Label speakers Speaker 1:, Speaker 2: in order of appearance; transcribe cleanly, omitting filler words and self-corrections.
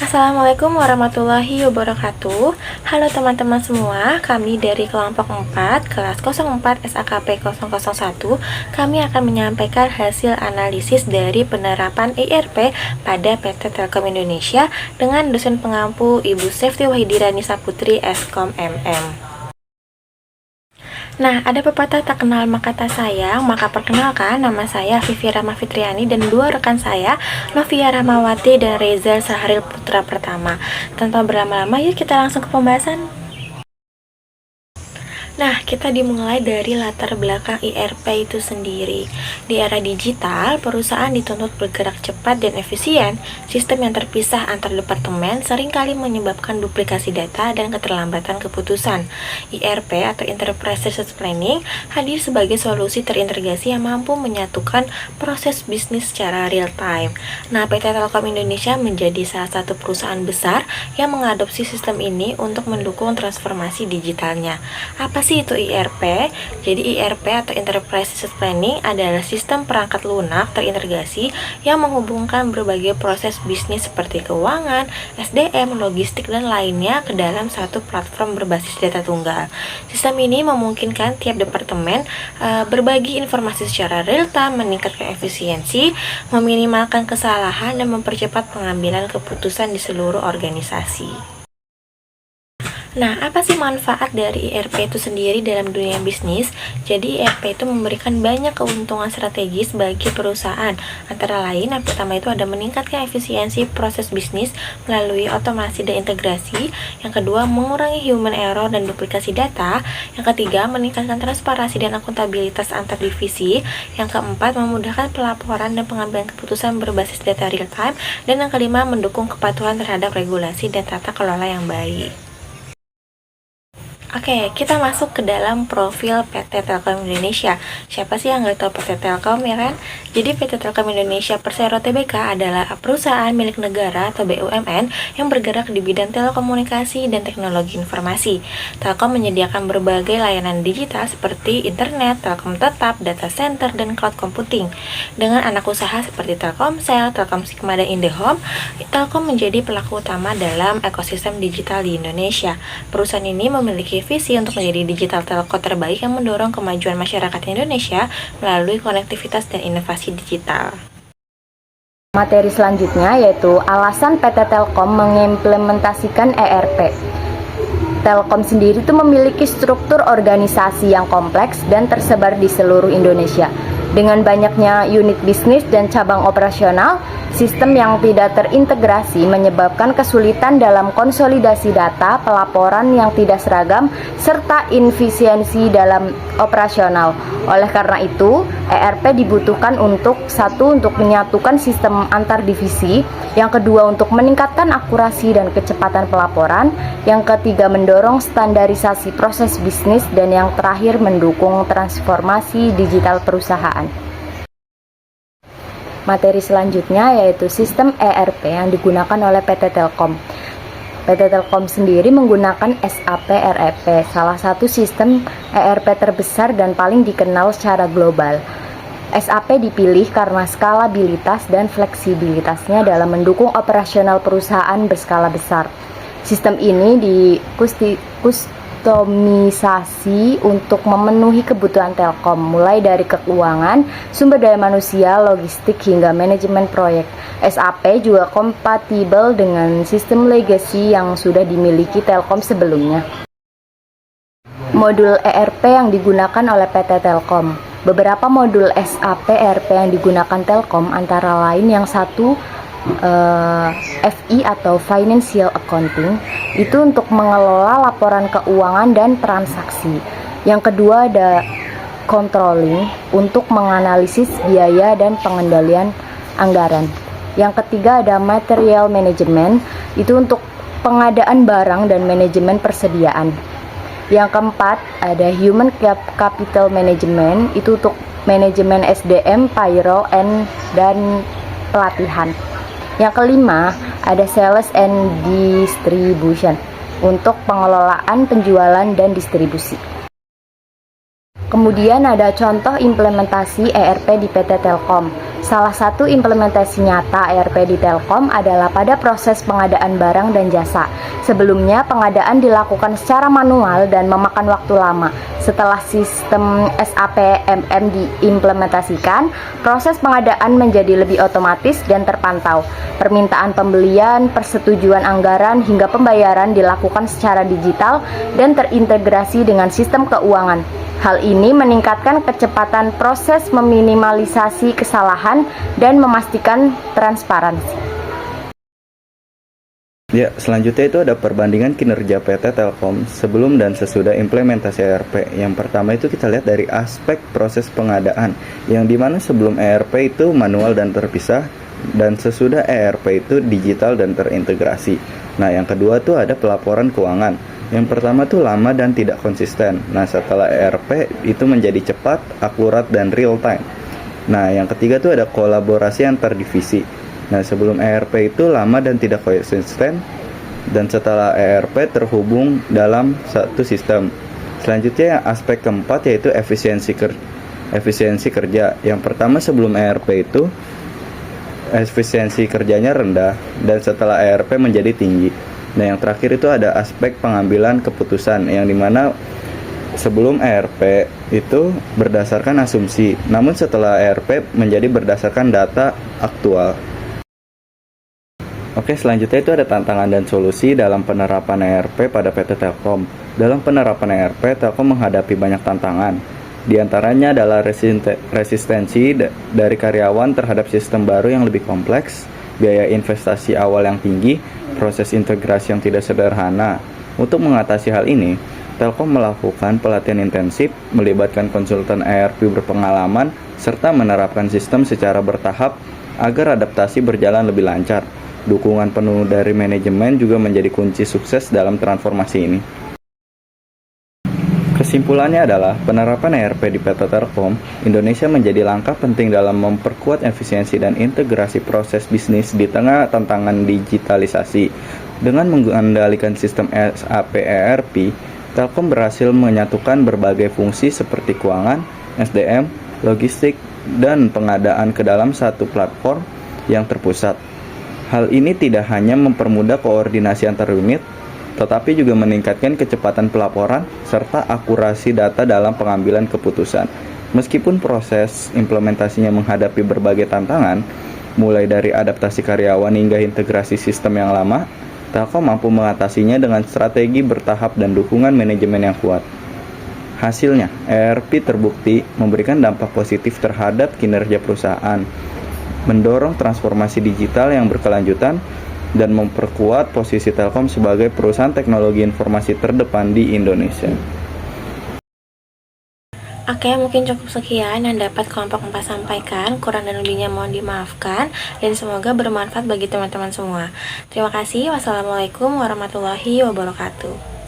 Speaker 1: Assalamualaikum warahmatullahi wabarakatuh. Halo teman-teman semua, kami dari kelompok 4 kelas 04 SAKP 001. Kami akan menyampaikan hasil analisis dari penerapan ERP pada PT Telkom Indonesia dengan dosen pengampu Ibu Sefti Wahidira Nisa Putri Eskom MM. Nah, ada pepatah tak kenal maka tak sayang, maka perkenalkan, nama saya Vivi Rama Fitriani dan dua rekan saya, Novia Ramawati dan Reza Saharil Putra Pertama. Tanpa berlama-lama, yuk kita langsung ke pembahasan. Nah, kita dimulai dari latar belakang ERP itu sendiri. Di era digital, perusahaan dituntut bergerak cepat dan efisien. Sistem yang terpisah antar departemen seringkali menyebabkan duplikasi data dan keterlambatan keputusan. ERP atau Enterprise Resource Planning hadir sebagai solusi terintegrasi yang mampu menyatukan proses bisnis secara real time. Nah, PT Telkom Indonesia menjadi salah satu perusahaan besar yang mengadopsi sistem ini untuk mendukung transformasi digitalnya. Apa sih itu ERP? Jadi ERP atau Enterprise Resource Planning adalah sistem perangkat lunak terintegrasi yang menghubungkan berbagai proses bisnis seperti keuangan, SDM, logistik, dan lainnya ke dalam satu platform berbasis data tunggal. Sistem ini memungkinkan tiap departemen berbagi informasi secara real time, meningkatkan efisiensi, meminimalkan kesalahan, dan mempercepat pengambilan keputusan di seluruh organisasi. Nah, apa sih manfaat dari ERP itu sendiri dalam dunia bisnis? Jadi, ERP itu memberikan banyak keuntungan strategis bagi perusahaan. Antara lain, yang pertama itu ada meningkatkan efisiensi proses bisnis melalui otomasi dan integrasi. Yang kedua, mengurangi human error dan duplikasi data. Yang ketiga, meningkatkan transparansi dan akuntabilitas antar divisi. Yang keempat, memudahkan pelaporan dan pengambilan keputusan berbasis data real time. Dan yang kelima, mendukung kepatuhan terhadap regulasi dan tata kelola yang baik. Oke, kita masuk ke dalam profil PT Telkom Indonesia. Siapa sih yang nggak tahu PT Telkom, ya kan? Jadi PT Telkom Indonesia Persero Tbk adalah perusahaan milik negara atau BUMN yang bergerak di bidang telekomunikasi dan teknologi informasi. Telkom menyediakan berbagai layanan digital seperti internet, telkom tetap, data center, dan cloud computing. Dengan anak usaha seperti Telkomsel, Telkom Sigma, dan IndiHome, Telkom menjadi pelaku utama dalam ekosistem digital di Indonesia. Perusahaan ini memiliki visi untuk menjadi digital telco terbaik yang mendorong kemajuan masyarakat Indonesia melalui konektivitas dan inovasi digital.
Speaker 2: Materi selanjutnya yaitu alasan PT Telkom mengimplementasikan ERP. Telkom sendiri itu memiliki struktur organisasi yang kompleks dan tersebar di seluruh Indonesia. Dengan banyaknya unit bisnis dan cabang operasional, sistem yang tidak terintegrasi menyebabkan kesulitan dalam konsolidasi data, pelaporan yang tidak seragam, serta inefisiensi dalam operasional. Oleh karena itu, ERP dibutuhkan untuk menyatukan sistem antar divisi, yang kedua untuk meningkatkan akurasi dan kecepatan pelaporan, yang ketiga mendorong standarisasi proses bisnis, dan yang terakhir mendukung transformasi digital perusahaan. Materi selanjutnya yaitu sistem ERP yang digunakan oleh PT Telkom. PT Telkom sendiri menggunakan SAP ERP, salah satu sistem ERP terbesar dan paling dikenal secara global. SAP dipilih karena skalabilitas dan fleksibilitasnya dalam mendukung operasional perusahaan berskala besar. Sistem ini kustomisasi untuk memenuhi kebutuhan Telkom, mulai dari keuangan, sumber daya manusia, logistik, hingga manajemen proyek. SAP juga kompatibel dengan sistem legacy yang sudah dimiliki Telkom sebelumnya. Modul ERP yang digunakan oleh PT Telkom. Beberapa modul SAP ERP yang digunakan Telkom antara lain yang satu FI atau Financial Accounting, itu untuk mengelola laporan keuangan dan transaksi. Yang kedua ada Controlling untuk menganalisis biaya dan pengendalian anggaran. Yang ketiga ada Material Management, itu untuk pengadaan barang dan manajemen persediaan. Yang keempat ada Human Capital Management, itu untuk manajemen SDM, payroll, dan pelatihan. Yang kelima ada Sales and Distribution, untuk pengelolaan penjualan dan distribusi. Kemudian ada contoh implementasi ERP di PT Telkom. Salah satu implementasi nyata ERP di Telkom adalah pada proses pengadaan barang dan jasa. Sebelumnya, pengadaan dilakukan secara manual dan memakan waktu lama. Setelah sistem SAP MM diimplementasikan, proses pengadaan menjadi lebih otomatis dan terpantau. Permintaan pembelian, persetujuan anggaran, hingga pembayaran dilakukan secara digital dan terintegrasi dengan sistem keuangan. Hal ini meningkatkan kecepatan proses, meminimalisasi kesalahan, dan memastikan transparansi.
Speaker 3: Ya, selanjutnya itu ada perbandingan kinerja PT Telkom sebelum dan sesudah implementasi ERP. Yang pertama itu kita lihat dari aspek proses pengadaan, yang dimana sebelum ERP itu manual dan terpisah, dan sesudah ERP itu digital dan terintegrasi. Nah, yang kedua tuh ada pelaporan keuangan. Yang pertama tuh lama dan tidak konsisten. Nah, setelah ERP itu menjadi cepat, akurat, dan real time. Nah, yang ketiga tuh ada kolaborasi antar divisi. Nah, sebelum ERP itu lama dan tidak konsisten, dan setelah ERP terhubung dalam satu sistem. Selanjutnya aspek keempat yaitu efisiensi kerja. Yang pertama sebelum ERP itu efisiensi kerjanya rendah, dan setelah ERP menjadi tinggi. Nah, yang terakhir itu ada aspek pengambilan keputusan, yang dimana sebelum ERP itu berdasarkan asumsi, namun setelah ERP menjadi berdasarkan data aktual. Oke, selanjutnya itu ada tantangan dan solusi dalam penerapan ERP pada PT Telkom. Dalam penerapan ERP, Telkom menghadapi banyak tantangan. Di antaranya adalah resistensi dari karyawan terhadap sistem baru yang lebih kompleks, biaya investasi awal yang tinggi, proses integrasi yang tidak sederhana. Untuk mengatasi hal ini, Telkom melakukan pelatihan intensif, melibatkan konsultan ERP berpengalaman, serta menerapkan sistem secara bertahap agar adaptasi berjalan lebih lancar. Dukungan penuh dari manajemen juga menjadi kunci sukses dalam transformasi ini. Kesimpulannya adalah penerapan ERP di PT Telkom Indonesia menjadi langkah penting dalam memperkuat efisiensi dan integrasi proses bisnis di tengah tantangan digitalisasi. Dengan mengendalikan sistem SAP ERP, Telkom berhasil menyatukan berbagai fungsi seperti keuangan, SDM, logistik, dan pengadaan ke dalam satu platform yang terpusat. Hal ini tidak hanya mempermudah koordinasi antar unit, tetapi juga meningkatkan kecepatan pelaporan serta akurasi data dalam pengambilan keputusan. Meskipun proses implementasinya menghadapi berbagai tantangan, mulai dari adaptasi karyawan hingga integrasi sistem yang lama, Telkom mampu mengatasinya dengan strategi bertahap dan dukungan manajemen yang kuat. Hasilnya, ERP terbukti memberikan dampak positif terhadap kinerja perusahaan, mendorong transformasi digital yang berkelanjutan, dan memperkuat posisi Telkom sebagai perusahaan teknologi informasi terdepan di Indonesia.
Speaker 1: Oke, mungkin cukup sekian yang dapat kelompok 4 sampaikan. Kurang dan lebihnya mohon dimaafkan, dan semoga bermanfaat bagi teman-teman semua. Terima kasih. Wassalamualaikum warahmatullahi wabarakatuh.